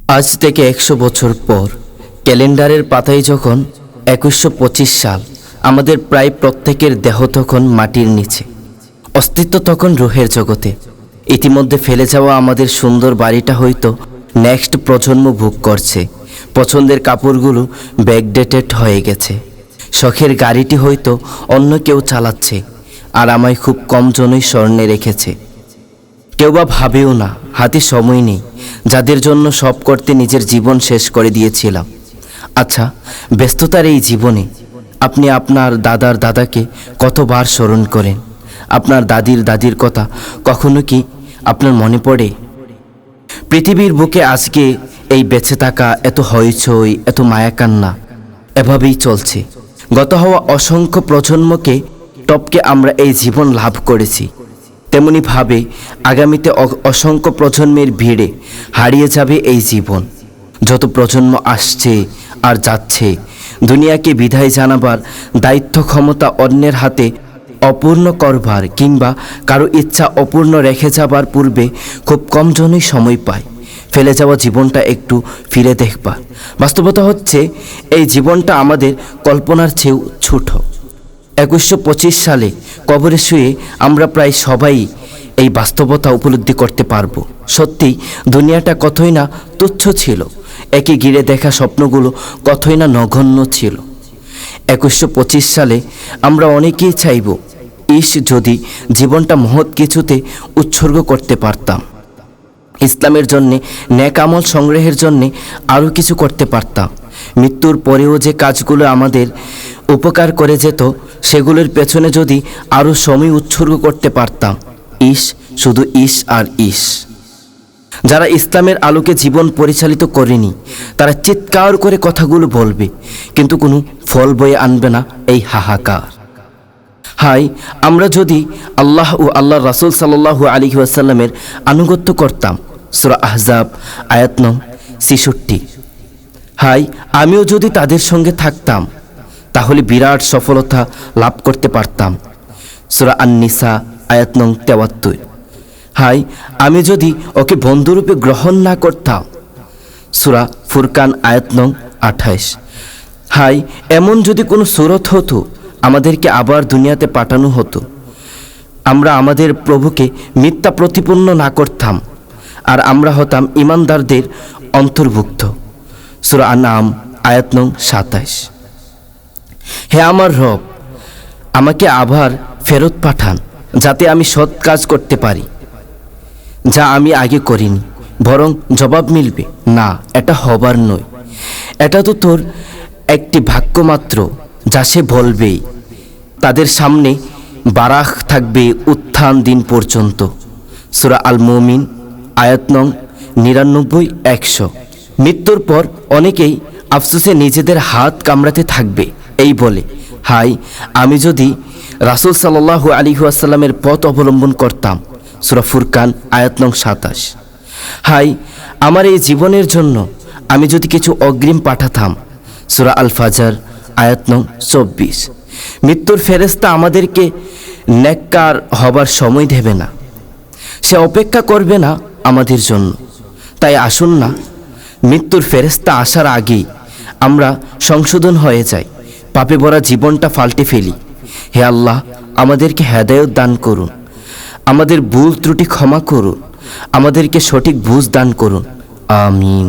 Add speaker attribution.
Speaker 1: আজ থেকে 100 বছর পর ক্যালেন্ডারের পাতায় যখন 2125 সাল, আমাদের প্রায় প্রত্যেকের দেহ তখন মাটির নিচে, অস্তিত্ব তখন রুহের জগতে। ইতিমধ্যে ফেলে যাওয়া আমাদের সুন্দর বাড়িটা হয়তো নেক্সট প্রজন্ম ভোগ করছে। পছন্দের কাপড়গুলো ব্যাকডেটেড হয়ে গেছে। শখের গাড়িটি হয়তো অন্য কেউ চালাচ্ছে, আর আমায় খুব কম জনই স্মরণে রেখেছে। কেউ বা ভাবেও না হাতে সময় নেই, যাদের জন্য সব করতে নিজের জীবন শেষ করে দিয়েছিলাম। আচ্ছা, ব্যস্ততার এই জীবনে আপনি আপনার দাদার দাদাকে কতবার স্মরণ করেন? আপনার দাদির দাদির কথা কখনো কি আপনার মনে পড়ে? পৃথিবীর বুকে আজকে এই বেঁচে থাকা, এত হইচই, এত মায়াকান্না এভাবেই চলছে। গত হওয়া অসংখ্য প্রজন্মকে টপকে আমরা এই জীবন লাভ করেছি। তেমনিভাবে আগামীতে অসংখ্য প্রজন্মের ভিড়ে হারিয়ে যাবে এই জীবন। যত প্রজন্ম আসছে আর যাচ্ছে, দুনিয়াকে বিদায় জানাবার দায়িত্ব ক্ষমতা অন্যের হাতে অপূর্ণ করবার কিংবা কারো ইচ্ছা অপূর্ণ রেখে যাবার পূর্বে খুব কম জনই সময় পায় ফেলে যাওয়া জীবনটা একটু ফিরে দেখবার। বাস্তবতা হচ্ছে এই জীবনটা আমাদের কল্পনার চেয়েও ছোট। 2125 সালে কবরে শুয়ে আমরা প্রায় সবাই এই বাস্তবতা উপলব্ধি করতে পারবো। সত্যি দুনিয়াটা কতই না তুচ্ছ ছিল, একে ঘিরে দেখা স্বপ্নগুলো কতই না নগণ্য ছিল। 2125 সালে আমরা অনেকেই চাইব, যদি জীবনটা মহৎ কিছুতে উৎসর্গ করতে পারতাম, ইসলামের জন্যে, নেক আমল সংগ্রহের জন্যে আরও কিছু করতে পারতাম। মৃত্যুর পরেও যে কাজগুলো আমাদের উপকার করে যেত, সেগুলোর পেছনে যদি আরও সময় উৎসর্গ করতে পারতাম। শুধু আর যারা ইসলামের আলোকে জীবন পরিচালিত করেনি, তারা চিৎকার করে কথাগুলো বলবে, কিন্তু কোনো ফল বয়ে আনবে না এই হাহাকার। হাই, আমরা যদি আল্লাহ ও আল্লাহর রাসূল সাল্লাল্লাহু আলাইহি ওয়াসাল্লামের আনুগত্য করতাম। সূরা আহজাব আয়াত নং 66। হাই, আমিও যদি তাদের সঙ্গে থাকতাম, তাহলে বিরাট সফলতা লাভ করতে পারতাম। সূরা আন-নিসা আয়াত নং 73। হাই, আমি যদি ওকে বন্ধুরূপে গ্রহণ না করতাম। সূরা ফুরকান আয়াত নং 28। হাই, এমন যদি কোনো সূরত হতো, আমাদেরকে আবার দুনিয়াতে পাঠানো হতো, আমরা আমাদের প্রভুকে মিথ্যা প্রতিপন্ন না করতাম, আর আমরা হতাম ঈমানদারদের অন্তর্ভুক্ত। সূরা আনআম আয়াত নং 27। হে আমার রব, আমাকে আবার ফেরত পাঠান, যাতে আমি সৎ কাজ করতে পারি, যা আমি আগে করিনি। বরং জবাব মিলবে, না, এটা হবার নয়, এটা তো তোর একটি বাক্য মাত্র, যা সে বলবেই। তাদের সামনে বারাক থাকবে উত্থান দিন পর্যন্ত। সূরা আল মুমিন আয়াত নং 99-100। মৃত্যুর পর অনেকেই আফসোসে নিজেদের হাত কামড়াতে থাকবে এই বলে, হাই, আমি যদি রাসূল সাল্লাল্লাহু আলাইহি ওয়াসাল্লামের পথ অবলম্বন করতাম। সূরা ফুরকান আয়াত নং 27। হাই, আমার এই জীবনের জন্য আমি যদি কিছু অগ্রিম পাঠাতাম। সূরা আল ফাজর আয়াত নং 24। মৃত্যুর ফেরেশতা আমাদেরকে নেককার হবার সময় দেবে না, সে অপেক্ষা করবে না আমাদের জন্য। তাই আসুন না, মৃত্যুর ফেরেশতা আসার আগেই আমরা সংশোধন হয়ে যাই, পাপে ভরা জীবনটা পাল্টে ফেলি। হে আল্লাহ, আমাদেরকে হেদায়েত দান করুন, আমাদের ভুল ত্রুটি ক্ষমা করুন, আমাদেরকে সঠিক বুঝ দান করুন। আমিন।